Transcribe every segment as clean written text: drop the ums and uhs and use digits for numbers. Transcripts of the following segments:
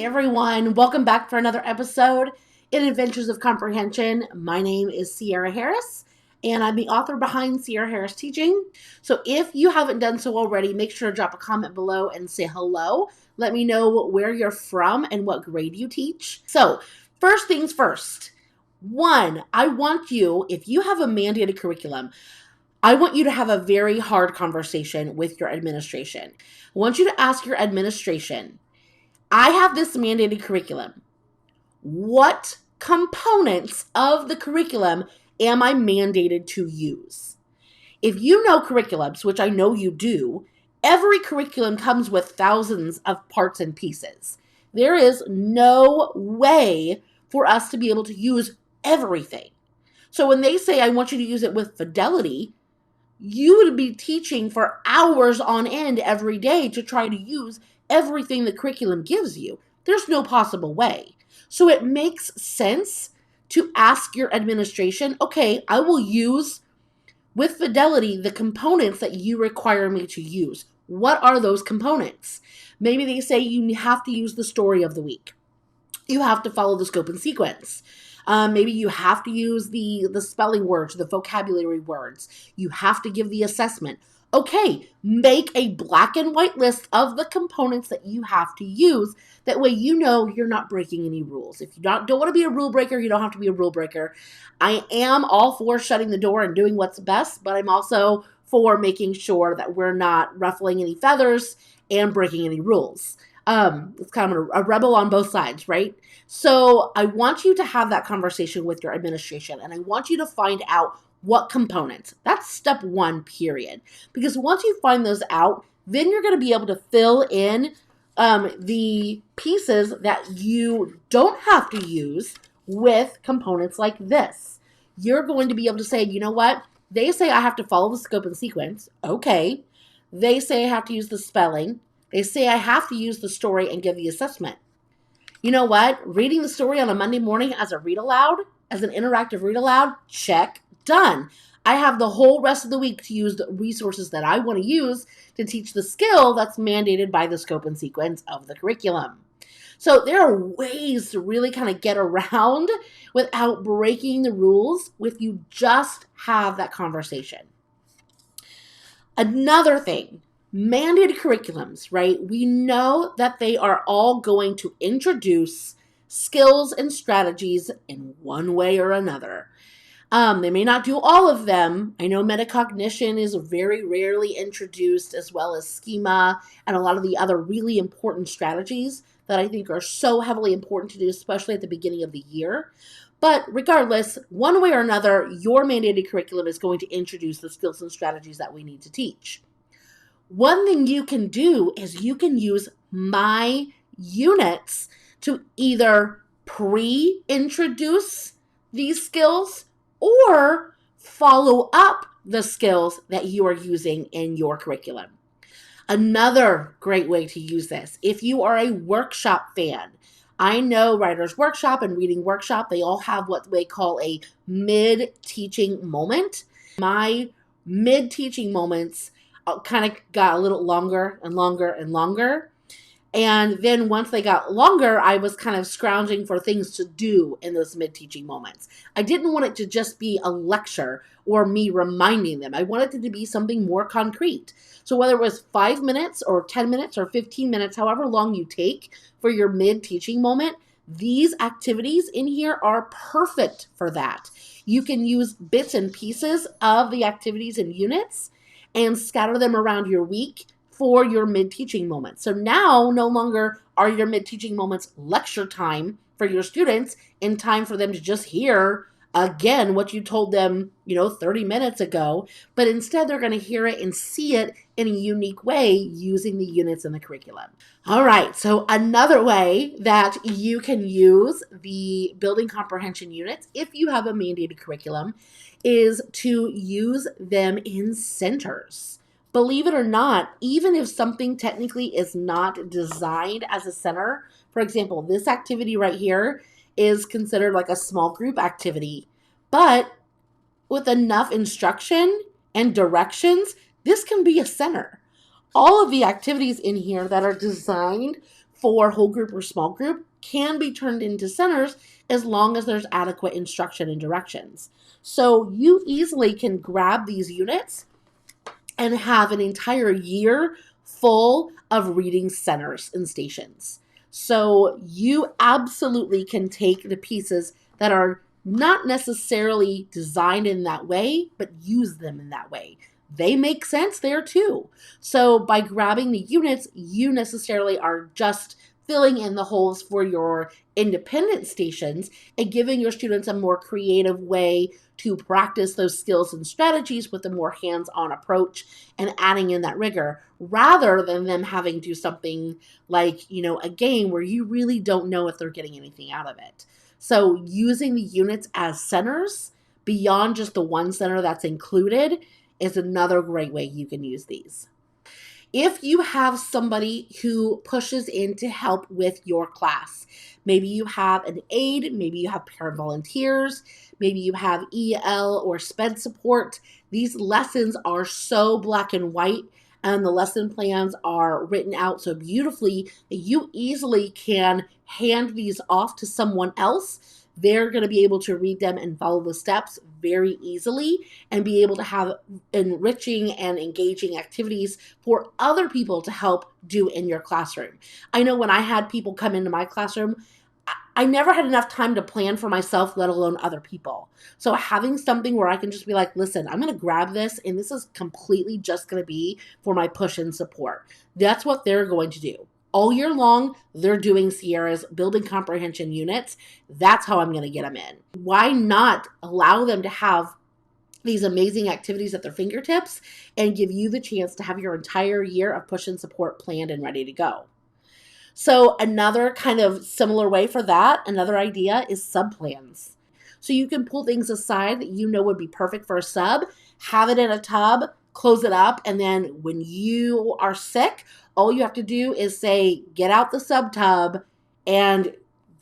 everyone, welcome back for another episode in Adventures of Comprehension. My name is Ciera Harris, and I'm the author behind Ciera Harris Teaching. So if you haven't done so already, make sure to drop a comment below and say hello. Let me know where you're from and what grade you teach. So first things first. One, I want you, if you have a mandated curriculum, I want you to have a very hard conversation with your administration. I want you to ask your administration, I have this mandated curriculum. What components of the curriculum am I mandated to use? If you know curriculums, which I know you do, every curriculum comes with thousands of parts and pieces. There is no way for us to be able to use everything. So when they say, I want you to use it with fidelity, you would be teaching for hours on end every day to try to use everything the curriculum gives you. There's no possible way. So it makes sense to ask your administration, okay, I will use with fidelity the components that you require me to use. What are those components? Maybe they say you have to use the story of the week. You have to follow the scope and sequence. Maybe you have to use the spelling words, the vocabulary words. You have to give the assessment. Okay, make a black and white list of the components that you have to use. That way you know you're not breaking any rules. If you don't want to be a rule breaker, you don't have to be a rule breaker. I am all for shutting the door and doing what's best, but I'm also for making sure that we're not ruffling any feathers and breaking any rules. It's kind of a rebel on both sides, right? So I want you to have that conversation with your administration, and I want you to find out what components. That's step one, period. Because once you find those out, then you're going to be able to fill in the pieces that you don't have to use with components like this. You're going to be able to say, you know what? They say I have to follow the scope and sequence. Okay. They say I have to use the spelling. They say I have to use the story and give the assessment. You know what? Reading the story on a Monday morning as a read aloud, as an interactive read aloud, check, done. I have the whole rest of the week to use the resources that I want to use to teach the skill that's mandated by the scope and sequence of the curriculum. So there are ways to really kind of get around without breaking the rules if you just have that conversation. Another thing, mandated curriculums, right? We know that they are all going to introduce skills and strategies in one way or another. They may not do all of them. I know metacognition is very rarely introduced, as well as schema and a lot of the other really important strategies that I think are so heavily important to do, especially at the beginning of the year. But regardless, one way or another, your mandated curriculum is going to introduce the skills and strategies that we need to teach. One thing you can do is you can use my units to either pre-introduce these skills or follow up the skills that you are using in your curriculum. Another great way to use this, if you are a workshop fan, I know Writer's Workshop and Reading Workshop, they all have what they call a mid-teaching moment. My mid-teaching moments kind of got a little longer and longer and longer. And then once they got longer, I was kind of scrounging for things to do in those mid-teaching moments. I didn't want it to just be a lecture or me reminding them. I wanted it to be something more concrete. So whether it was 5 minutes or 10 minutes or 15 minutes, however long you take for your mid-teaching moment, these activities in here are perfect for that. You can use bits and pieces of the activities and units and scatter them around your week for your mid-teaching moments. So now no longer are your mid-teaching moments lecture time for your students and time for them to just hear again what you told them, 30 minutes ago, but instead they're going to hear it and see it in a unique way using the units in the curriculum. All right, so another way that you can use the building comprehension units, if you have a mandated curriculum, is to use them in centers. Believe it or not, even if something technically is not designed as a center, for example, this activity right here is considered like a small group activity, but with enough instruction and directions, this can be a center. All of the activities in here that are designed for whole group or small group can be turned into centers as long as there's adequate instruction and directions. So you easily can grab these units and have an entire year full of reading centers and stations. So you absolutely can take the pieces that are not necessarily designed in that way, but use them in that way. They make sense there too. So by grabbing the units, you necessarily are just filling in the holes for your independent stations and giving your students a more creative way to practice those skills and strategies with a more hands-on approach and adding in that rigor, rather than them having to do something like, a game where you really don't know if they're getting anything out of it. So using the units as centers beyond just the one center that's included is another great way you can use these. If you have somebody who pushes in to help with your class, maybe you have an aide, maybe you have parent volunteers, maybe you have EL or SPED support. These lessons are so black and white, and the lesson plans are written out so beautifully that you easily can hand these off to someone else. They're going to be able to read them and follow the steps very easily and be able to have enriching and engaging activities for other people to help do in your classroom. I know when I had people come into my classroom, I never had enough time to plan for myself, let alone other people. So having something where I can just be like, listen, I'm going to grab this, and this is completely just going to be for my push and support. That's what they're going to do. All year long, they're doing Ciera's Building Comprehension units. That's how I'm going to get them in. Why not allow them to have these amazing activities at their fingertips and give you the chance to have your entire year of push and support planned and ready to go? So another kind of similar way for that, another idea is sub-plans. So you can pull things aside that you know would be perfect for a sub, have it in a tub, close it up, and then when you are sick, all you have to do is say, get out the sub tub and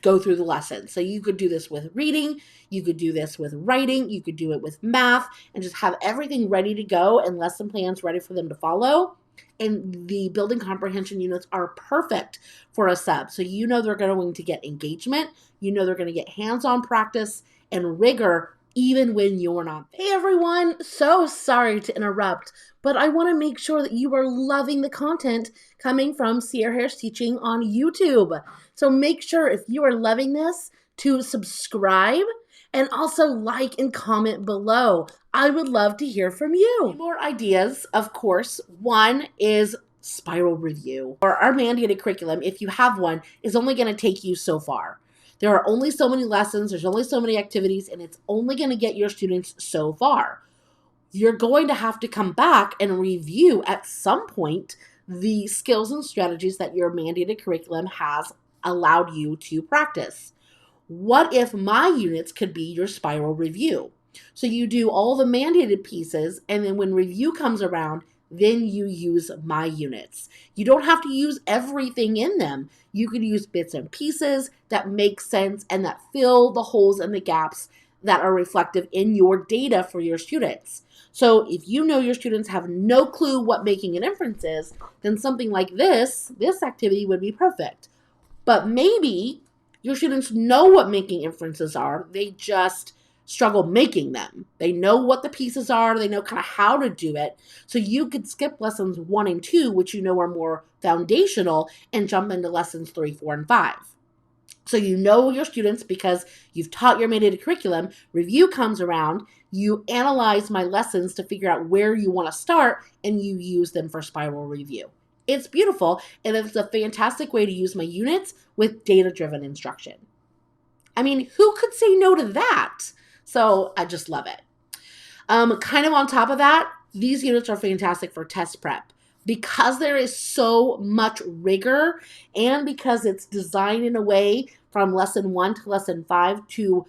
go through the lesson. So you could do this with reading, you could do this with writing, you could do it with math, and just have everything ready to go and lesson plans ready for them to follow. And the building comprehension units are perfect for a sub. So you know they're going to get engagement, you know they're going to get hands-on practice and rigor even when you're not. Hey everyone, so sorry to interrupt, but I want to make sure that you are loving the content coming from Ciera Harris Teaching on YouTube. So make sure if you are loving this to subscribe and also like and comment below. I would love to hear from you. More ideas, of course. One is spiral review, or our mandated curriculum, if you have one, is only going to take you so far. There are only so many lessons, there's only so many activities, and it's only going to get your students so far. You're going to have to come back and review at some point the skills and strategies that your mandated curriculum has allowed you to practice. What if my units could be your spiral review? So you do all the mandated pieces, and then when review comes around, then you use my units. You don't have to use everything in them. You could use bits and pieces that make sense and that fill the holes and the gaps that are reflective in your data for your students. So if you know your students have no clue what making an inference is, then something like this activity would be perfect. But maybe your students know what making inferences are, they just struggle making them. They know what the pieces are, they know kind of how to do it. So you could skip lessons 1 and 2, which you know are more foundational, and jump into lessons 3, 4, and 5. So you know your students because you've taught your mandated curriculum. Review comes around, you analyze my lessons to figure out where you want to start, and you use them for spiral review. It's beautiful, and it's a fantastic way to use my units with data-driven instruction. I mean, who could say no to that? So I just love it. Kind of on top of that, these units are fantastic for test prep. Because there is so much rigor, and because it's designed in a way from lesson 1 to lesson 5 to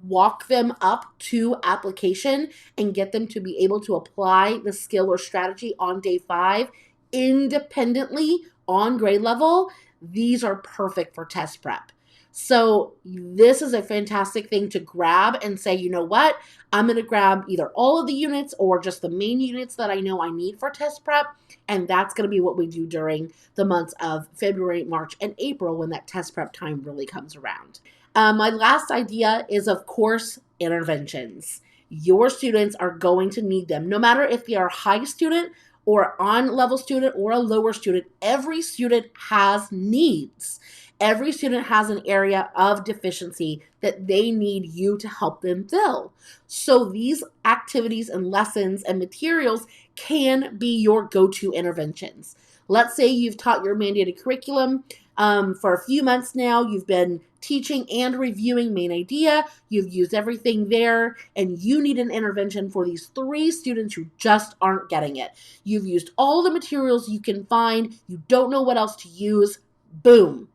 walk them up to application and get them to be able to apply the skill or strategy on day 5 independently on grade level, these are perfect for test prep. So this is a fantastic thing to grab and say, you know what, I'm going to grab either all of the units or just the main units that I know I need for test prep. And that's going to be what we do during the months of February, March, and April when that test prep time really comes around. My last idea is, of course, interventions. Your students are going to need them. No matter if they are a high student or on-level student or a lower student, every student has needs. Every student has an area of deficiency that they need you to help them fill. So these activities and lessons and materials can be your go-to interventions. Let's say you've taught your mandated curriculum for a few months now. You've been teaching and reviewing main idea. You've used everything there, and you need an intervention for these 3 students who just aren't getting it. You've used all the materials you can find. You don't know what else to use. Boom.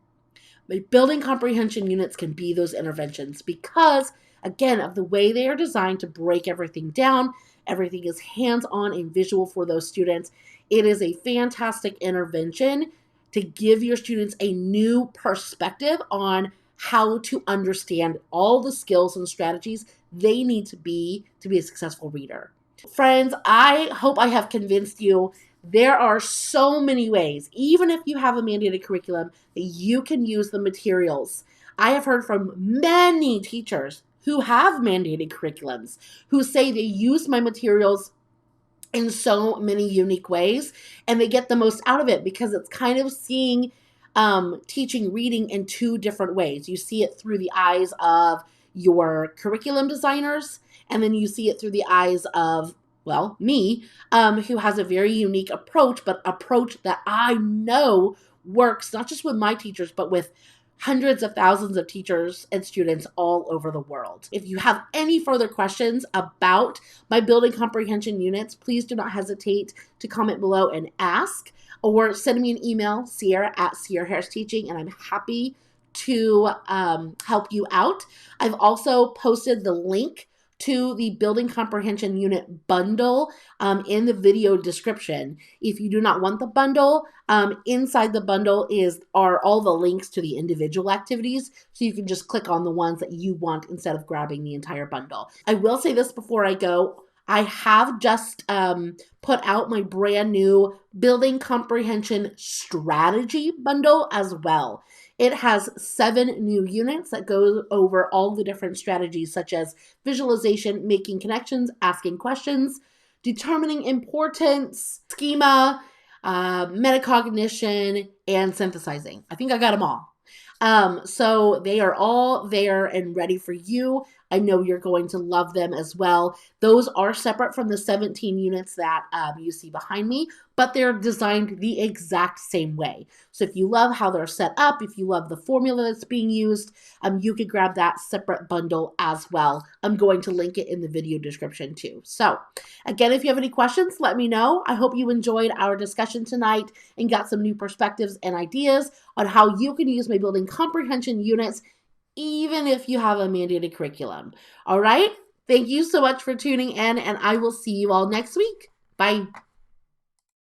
My building comprehension units can be those interventions because, again, of the way they are designed to break everything down. Everything is hands-on and visual for those students. It is a fantastic intervention to give your students a new perspective on how to understand all the skills and strategies they need to be a successful reader. Friends, I hope I have convinced you there are so many ways, even if you have a mandated curriculum, that you can use the materials. I have heard from many teachers who have mandated curriculums who say they use my materials in so many unique ways and they get the most out of it because it's kind of seeing teaching reading in 2 different ways. You see it through the eyes of your curriculum designers, and then you see it through the eyes of, well, me, who has a very unique approach, but approach that I know works not just with my teachers, but with hundreds of thousands of teachers and students all over the world. If you have any further questions about my building comprehension units, please do not hesitate to comment below and ask, or send me an email, Ciera@CieraHarrisTeaching, and I'm happy to help you out. I've also posted the link to the Building Comprehension Unit bundle in the video description. If you do not want the bundle, inside the bundle are all the links to the individual activities, so you can just click on the ones that you want instead of grabbing the entire bundle. I will say this before I go. I have just put out my brand new Building Comprehension Strategy bundle as well. It has 7 new units that go over all the different strategies such as visualization, making connections, asking questions, determining importance, schema, metacognition, and synthesizing. I think I got them all. So they are all there and ready for you. I know you're going to love them as well. Those are separate from the 17 units that you see behind me, but they're designed the exact same way. So if you love how they're set up, if you love the formula that's being used, you could grab that separate bundle as well. I'm going to link it in the video description too. So again, if you have any questions, let me know. I hope you enjoyed our discussion tonight and got some new perspectives and ideas on how you can use my building comprehension units even if you have a mandated curriculum. All right? Thank you so much for tuning in, and I will see you all next week. Bye.